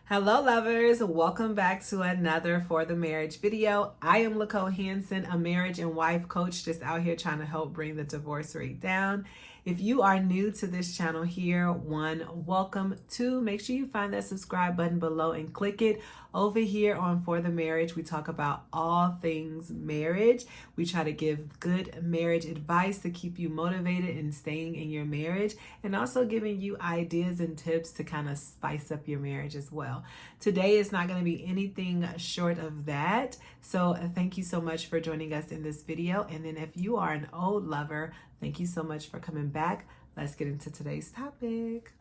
Hello lovers, welcome back to another For the Marriage video. I am Laco Hansen, a marriage and wife coach just out here trying to help bring the divorce rate down. If you are new to this channel here, one, welcome. Two, make sure you find that subscribe button below and click it. Over here on For the Marriage, we talk about all things marriage. We try to give good marriage advice to keep you motivated and staying in your marriage, and also giving you ideas and tips to kind of spice up your marriage as well. Today is not going to be anything short of that. So thank you so much for joining us in this video. And then if you are an old lover, thank you so much for coming back. Let's get into today's topic.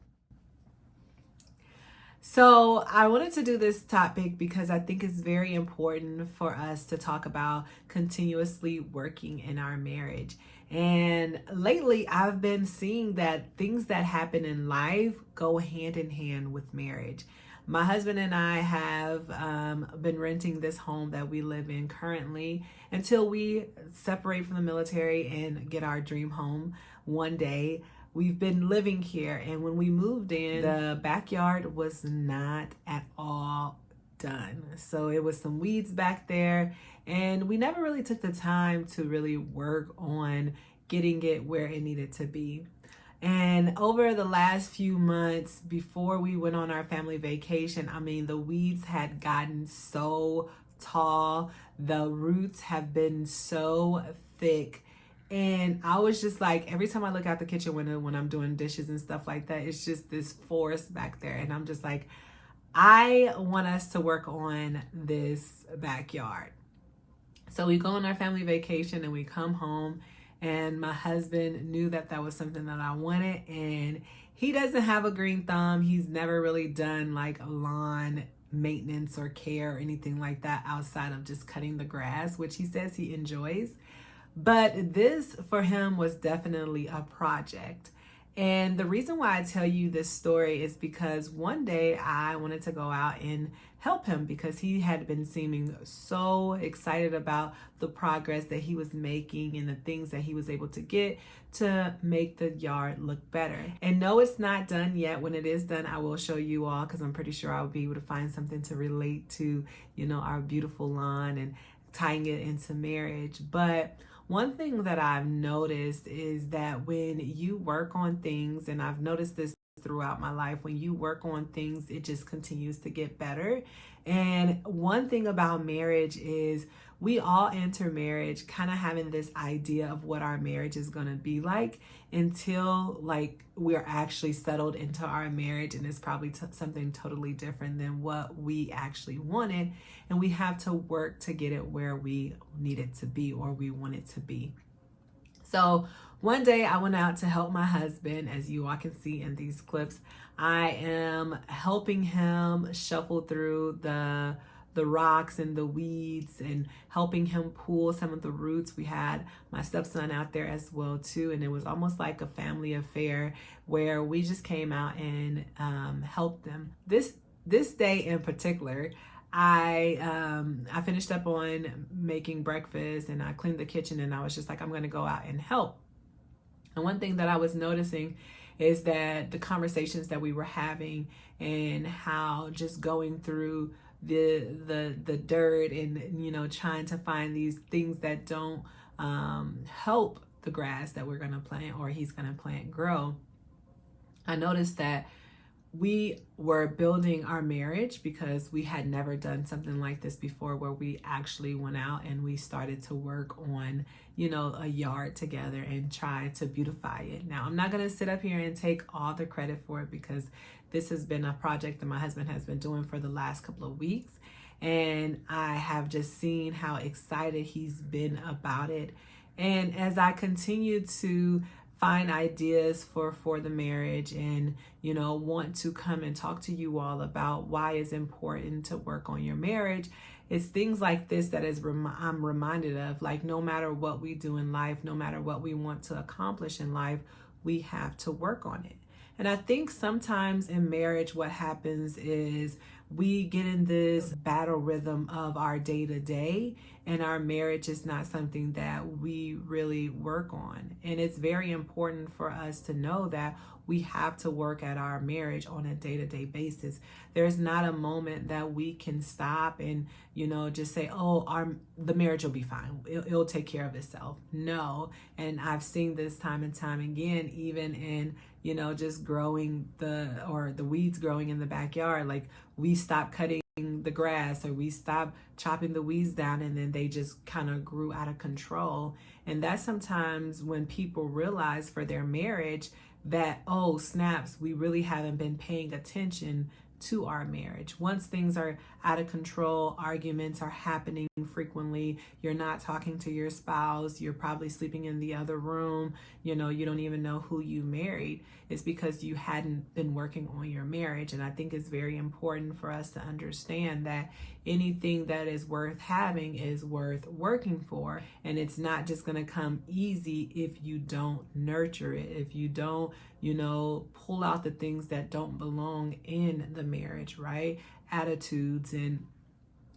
So I wanted to do this topic because I think it's very important for us to talk about continuously working in our marriage. And lately I've been seeing that things that happen in life go hand in hand with marriage. My husband and I have been renting this home that we live in currently until we separate from the military and get our dream home one day. We've been living here, and when we moved in, the backyard was not at all done. So it was some weeds back there, and we never really took the time to really work on getting it where it needed to be. And over the last few months before we went on our family vacation, the weeds had gotten so tall, the roots have been so thick. And I was just like, every time I look out the kitchen window when I'm doing dishes and stuff like that, it's just this forest back there. And I'm just like, I want us to work on this backyard. So we go on our family vacation and we come home, and my husband knew that that was something that I wanted. And he doesn't have a green thumb. He's never really done like lawn maintenance or care or anything like that outside of just cutting the grass, which he says he enjoys. But this for him was definitely a project. And the reason why I tell you this story is because one day I wanted to go out and help him because he had been seeming so excited about the progress that he was making and the things that he was able to get to make the yard look better. And no, it's not done yet. When it is done, I will show you all, because I'm pretty sure I'll be able to find something to relate to, our beautiful lawn and tying it into marriage. But one thing that I've noticed is that when you work on things, and I've noticed this throughout my life, when you work on things, it just continues to get better. And one thing about marriage is we all enter marriage kind of having this idea of what our marriage is going to be like until we're actually settled into our marriage, and it's probably something totally different than what we actually wanted, and we have to work to get it where we need it to be or we want it to be. So one day I went out to help my husband. As you all can see in these clips, I am helping him shuffle through the rocks and the weeds and helping him pull some of the roots. We had my stepson out there as well too, and it was almost like a family affair where we just came out and helped them. This day in particular, I finished up on making breakfast and I cleaned the kitchen, and I was just like, I'm gonna go out and help. And one thing that I was noticing is that the conversations that we were having and how just going through the dirt and trying to find these things that don't help the grass that we're gonna plant or he's gonna plant grow. I noticed that we were building our marriage because we had never done something like this before, where we actually went out and we started to work on, a yard together and try to beautify it. Now, I'm not going to sit up here and take all the credit for it because this has been a project that my husband has been doing for the last couple of weeks. And I have just seen how excited he's been about it. And as I continue to find ideas for the marriage and want to come and talk to you all about why it's important to work on your marriage, it's things like this that I'm reminded of. Like, no matter what we do in life, no matter what we want to accomplish in life, we have to work on it. And I think sometimes in marriage what happens is we get in this battle rhythm of our day-to-day, and our marriage is not something that we really work on. And it's very important for us to know that we have to work at our marriage on a day-to-day basis. There's not a moment that we can stop and, just say, oh, the marriage will be fine. It'll take care of itself. No. And I've seen this time and time again, even in, just growing the weeds growing in the backyard. Like, we stop cutting the grass or we stop chopping the weeds down, and then they just kind of grew out of control. And that's sometimes when people realize for their marriage that, oh, snaps, we really haven't been paying attention to our marriage. Once things are out of control, arguments are happening frequently, you're not talking to your spouse, you're probably sleeping in the other room, you don't even know who you married, it's because you hadn't been working on your marriage. And I think it's very important for us to understand that anything that is worth having is worth working for. And it's not just going to come easy if you don't nurture it, if you don't, pull out the things that don't belong in the marriage, right? Attitudes and,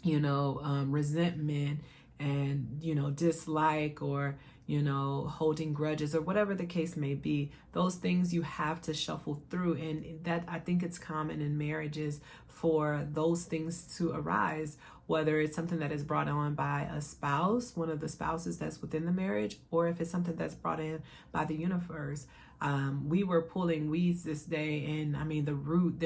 resentment and, dislike or, holding grudges or whatever the case may be. Those things you have to shuffle through. And that, I think it's common in marriages for those things to arise, whether it's something that is brought on by a spouse, one of the spouses that's within the marriage, or if it's something that's brought in by the universe. We were pulling weeds this day, and the root,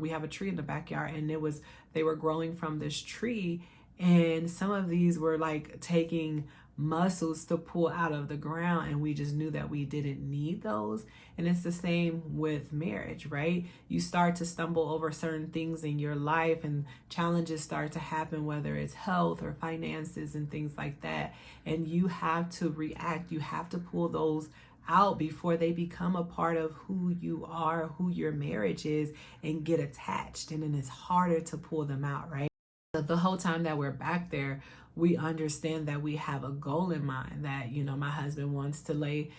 we have a tree in the backyard, and they were growing from this tree, and some of these were like taking muscles to pull out of the ground, and we just knew that we didn't need those. And it's the same with marriage, right? You start to stumble over certain things in your life, and challenges start to happen, whether it's health or finances and things like that, and you have to react. You have to pull those out before they become a part of who you are, who your marriage is, and get attached. And then it's harder to pull them out, right? The whole time that we're back there, we understand that we have a goal in mind, that, my husband wants to lay,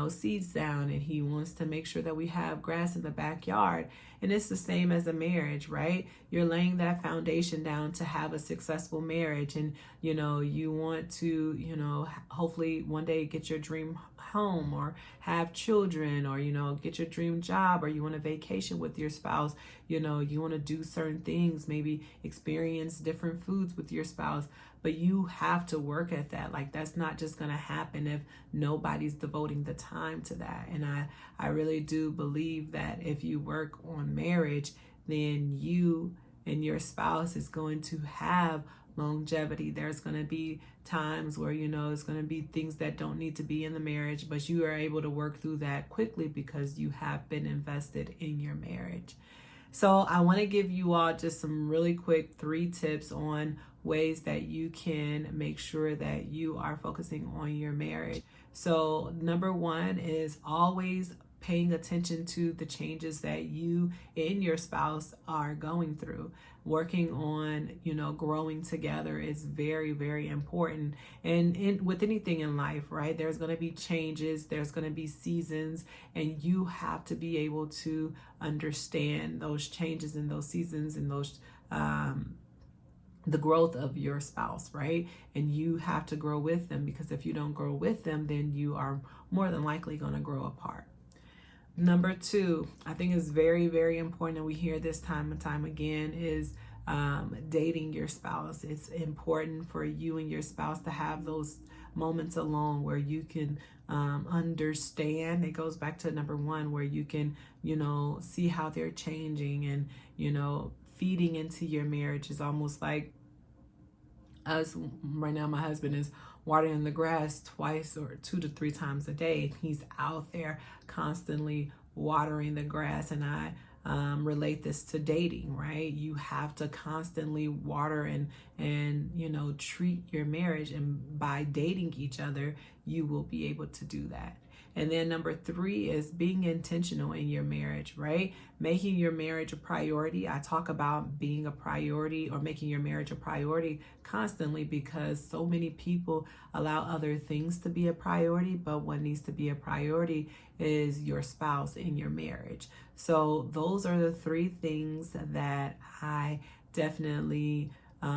seeds down, and he wants to make sure that we have grass in the backyard. And it's the same as a marriage, right? You're laying that foundation down to have a successful marriage. And, you want to, hopefully one day get your dream home or have children, or, get your dream job, or you want to vacation with your spouse. You want to do certain things, maybe experience different foods with your spouse. But you have to work at that. Like, that's not just going to happen if nobody's devoting the time to that. And I really do believe that if you work on marriage, then you and your spouse is going to have longevity. There's going to be times where, it's going to be things that don't need to be in the marriage, but you are able to work through that quickly because you have been invested in your marriage. So I want to give you all just some really quick 3 tips on ways that you can make sure that you are focusing on your marriage. So number 1 is always paying attention to the changes that you and your spouse are going through. Working on, growing together is very, very important. And with anything in life, right, there's going to be changes, there's going to be seasons, and you have to be able to understand those changes and those seasons and those the growth of your spouse, right? And you have to grow with them, because if you don't grow with them, then you are more than likely going to grow apart. Number 2, I think is very, very important, and we hear this time and time again, is dating your spouse. It's important for you and your spouse to have those moments alone where you can understand. It goes back to number 1, where you can, see how they're changing, and, feeding into your marriage is almost like us right now. My husband is watering the grass twice or 2 to 3 times a day. He's out there constantly watering the grass, and I relate this to dating, right? You have to constantly water and treat your marriage, and by dating each other, you will be able to do that. And then number 3 is being intentional in your marriage, right? Making your marriage a priority. I talk about being a priority or making your marriage a priority constantly, because so many people allow other things to be a priority, but what needs to be a priority is your spouse in your marriage. So those are the 3 things that I definitely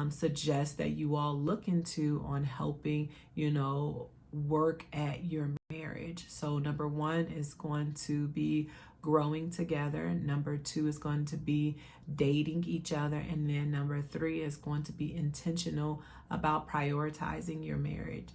suggest that you all look into on helping, work at your marriage. So number 1 is going to be growing together. Number 2 is going to be dating each other. And then number 3 is going to be intentional about prioritizing your marriage.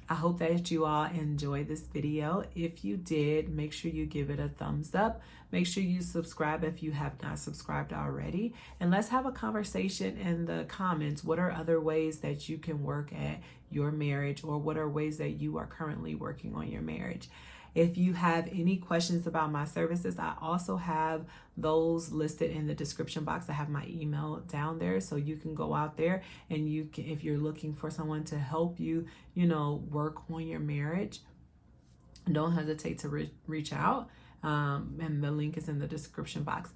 I hope that you all enjoyed this video. If you did, make sure you give it a thumbs up. Make sure you subscribe if you have not subscribed already. And let's have a conversation in the comments. What are other ways that you can work at your marriage, or what are ways that you are currently working on your marriage? If you have any questions about my services, I also have those listed in the description box. I have my email down there, so you can go out there and you can, if you're looking for someone to help you, work on your marriage, don't hesitate to reach out. And the link is in the description box.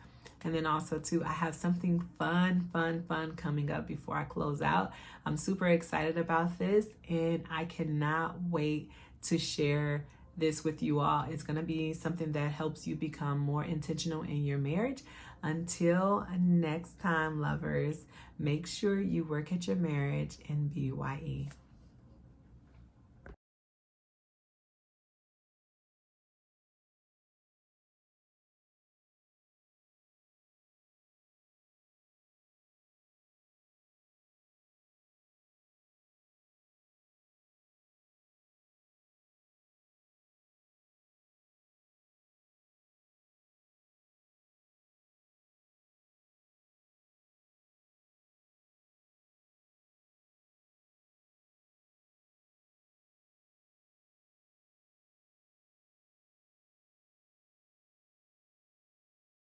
And then also too, I have something fun coming up before I close out. I'm super excited about this, and I cannot wait to share this with you all. It's going to be something that helps you become more intentional in your marriage. Until next time, lovers, make sure you work at your marriage and BYE.